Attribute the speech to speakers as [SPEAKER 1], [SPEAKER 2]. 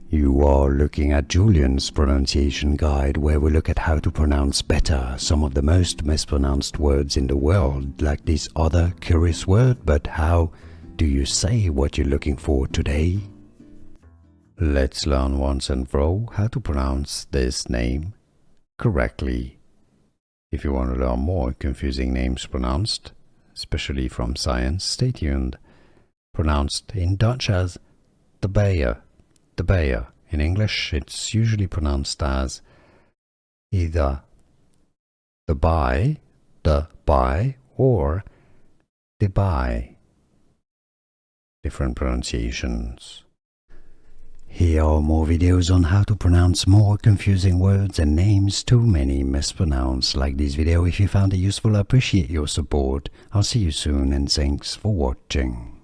[SPEAKER 1] You are looking at Julian's pronunciation guide, where we look at how to pronounce better some of the most mispronounced words in the world, like this other curious word. But how do you say what you're looking for today? Let's learn once and for all how to pronounce this name correctly. If you want to learn more confusing names pronounced, especially from science, stay tuned. Pronounced in Dutch as Debye. Debye. In English, it's usually pronounced as either Debye, or Debye. Different pronunciations. Here are more videos on how to pronounce more confusing words and names too many mispronounced. Like this video if you found it useful. I appreciate your support. I'll see you soon and thanks for watching.